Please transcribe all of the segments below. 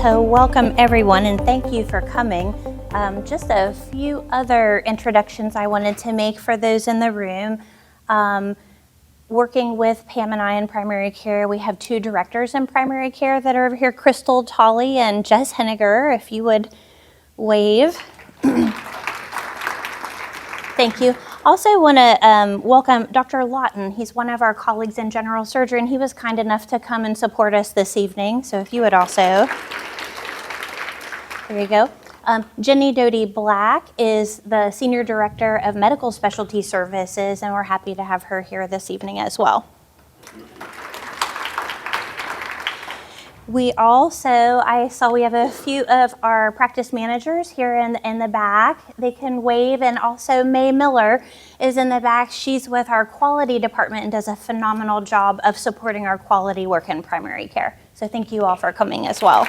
So welcome everyone and thank you for coming. Just a few other introductions I wanted to make for those in the room. Working with Pam and I in primary care, we have two directors in primary care that are over here, Crystal Tolley and Jess Henniger, if you would wave. Thank you. Also want to welcome Dr. Lawton. He's one of our colleagues in general surgery, and he was kind enough to come and support us this evening. So if you would also, there you go. Jenny Doty Black is the Senior Director of Medical Specialty Services, and we're happy to have her here this evening as well. We also, I saw we have a few of our practice managers here in the back. They can wave, and also May Miller is in the back. She's with our quality department and does a phenomenal job of supporting our quality work in primary care. So thank you all for coming as well.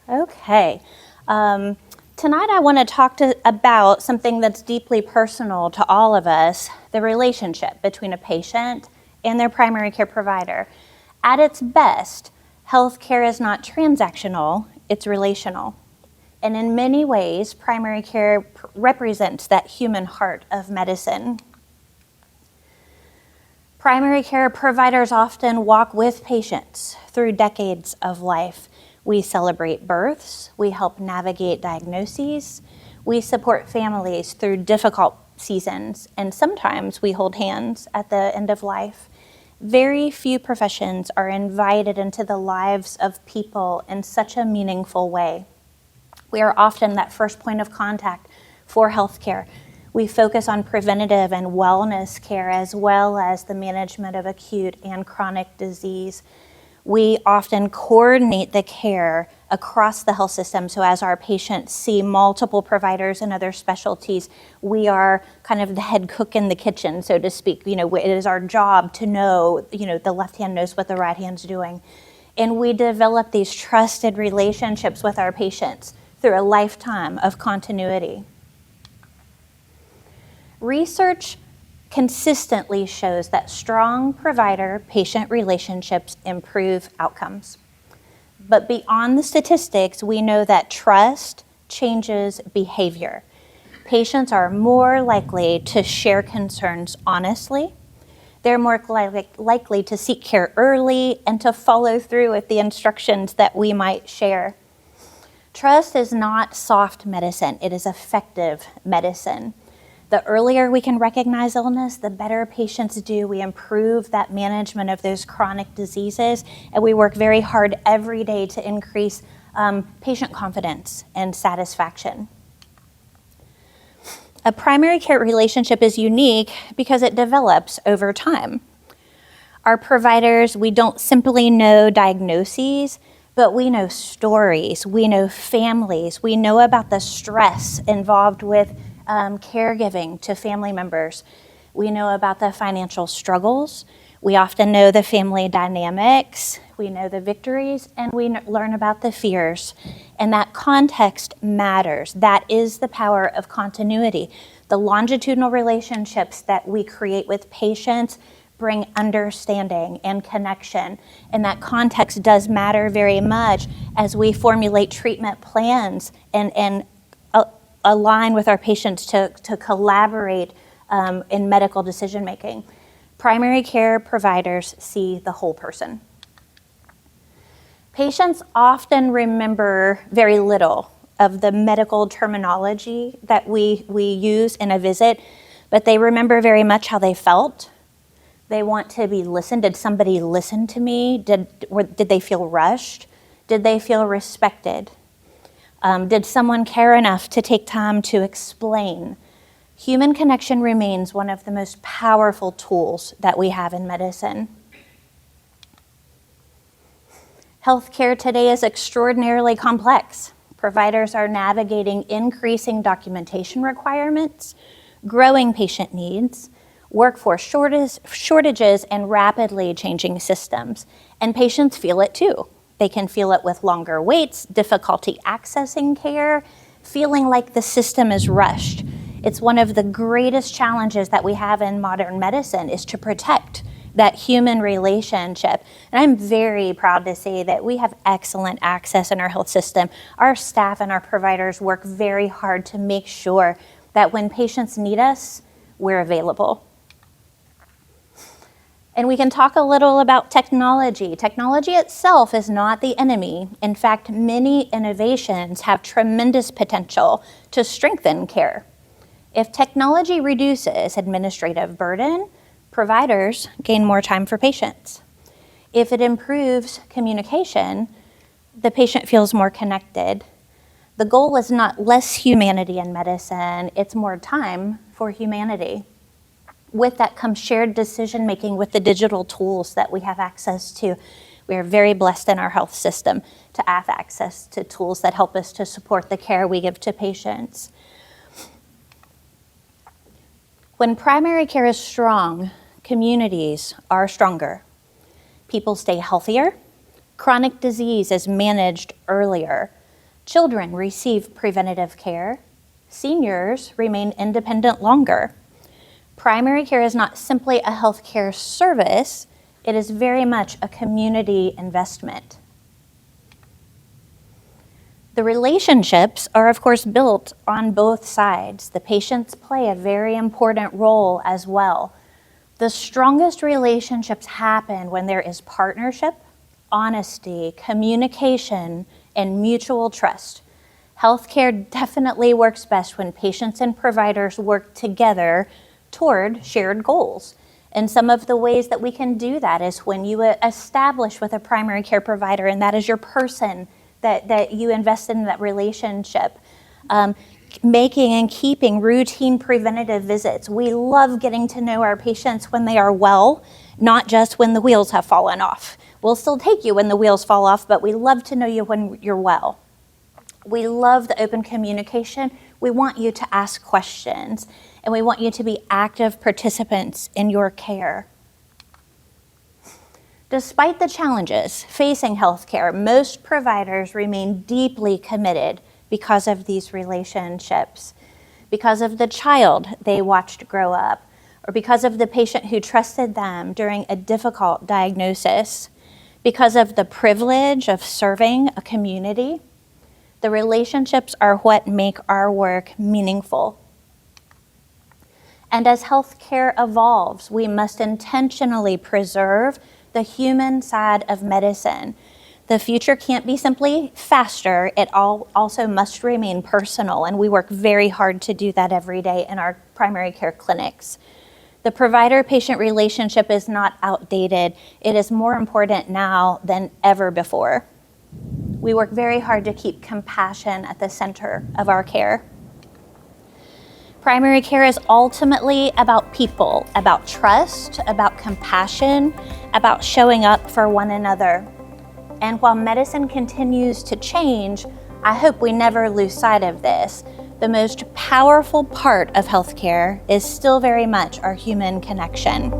Okay. Tonight I want to talk about something that's deeply personal to all of us, the relationship between a patient and their primary care provider. At its best, healthcare is not transactional, it's relational. And in many ways, primary care represents that human heart of medicine. Primary care providers often walk with patients through decades of life. We celebrate births, we help navigate diagnoses, we support families through difficult seasons, and sometimes we hold hands at the end of life. Very few professions are invited into the lives of people in such a meaningful way. We are often that first point of contact for healthcare. We focus on preventative and wellness care as well as the management of acute and chronic disease. We often coordinate the care across the health system, so as our patients see multiple providers and other specialties, we are kind of the head cook in the kitchen, so to speak. You know, it is our job to know, the left hand knows what the right hand's doing. And we develop these trusted relationships with our patients through a lifetime of continuity. Research consistently shows that strong provider-patient relationships improve outcomes. But beyond the statistics, we know that trust changes behavior. Patients are more likely to share concerns honestly. They're more likely to seek care early and to follow through with the instructions that we might share. Trust is not soft medicine, it is effective medicine. The earlier we can recognize illness, the better patients do. We improve that management of those chronic diseases, and we work very hard every day to increase patient confidence and satisfaction. A primary care relationship is unique because it develops over time. Our providers, we don't simply know diagnoses, but we know stories, we know families, we know about the stress involved with caregiving to family members. We know about the financial struggles. We often know the family dynamics. We know the victories, and we learn about the fears. And that context matters. That is the power of continuity. The longitudinal relationships that we create with patients bring understanding and connection. And that context does matter very much as we formulate treatment plans and align with our patients to collaborate in medical decision making. Primary care providers see the whole person. Patients often remember very little of the medical terminology that we use in a visit, but they remember very much how they felt. They want to be listened. Did somebody listen to me? Did they feel rushed? Did they feel respected? Did someone care enough to take time to explain? Human connection remains one of the most powerful tools that we have in medicine. Healthcare today is extraordinarily complex. Providers are navigating increasing documentation requirements, growing patient needs, workforce shortages, and rapidly changing systems. And patients feel it too. They can feel it with longer waits, difficulty accessing care, feeling like the system is rushed. It's one of the greatest challenges that we have in modern medicine is to protect that human relationship. And I'm very proud to say that we have excellent access in our health system. Our staff and our providers work very hard to make sure that when patients need us, we're available. And we can talk a little about technology. Technology itself is not the enemy. In fact, many innovations have tremendous potential to strengthen care. If technology reduces administrative burden, providers gain more time for patients. If it improves communication, the patient feels more connected. The goal is not less humanity in medicine, it's more time for humanity. With that comes shared decision-making with the digital tools that we have access to. We are very blessed in our health system to have access to tools that help us to support the care we give to patients. When primary care is strong, communities are stronger. People stay healthier. Chronic disease is managed earlier. Children receive preventative care. Seniors remain independent longer. Primary care is not simply a healthcare service, it is very much a community investment. The relationships are, of course, built on both sides. The patients play a very important role as well. The strongest relationships happen when there is partnership, honesty, communication, and mutual trust. Healthcare definitely works best when patients and providers work together toward shared goals. And some of the ways that we can do that is when you establish with a primary care provider, and that is your person that you invest in that relationship. Making and keeping routine preventative visits. We love getting to know our patients when they are well, not just when the wheels have fallen off. We'll still take you when the wheels fall off, but we love to know you when you're well. We love the open communication. We want you to ask questions, and we want you to be active participants in your care. Despite the challenges facing healthcare, most providers remain deeply committed because of these relationships, because of the child they watched grow up, or because of the patient who trusted them during a difficult diagnosis, because of the privilege of serving a community. The relationships are what make our work meaningful. And as healthcare evolves, we must intentionally preserve the human side of medicine. The future can't be simply faster, it also must remain personal, and we work very hard to do that every day in our primary care clinics. The provider-patient relationship is not outdated. It is more important now than ever before. We work very hard to keep compassion at the center of our care. Primary care is ultimately about people, about trust, about compassion, about showing up for one another. And while medicine continues to change, I hope we never lose sight of this. The most powerful part of healthcare is still very much our human connection.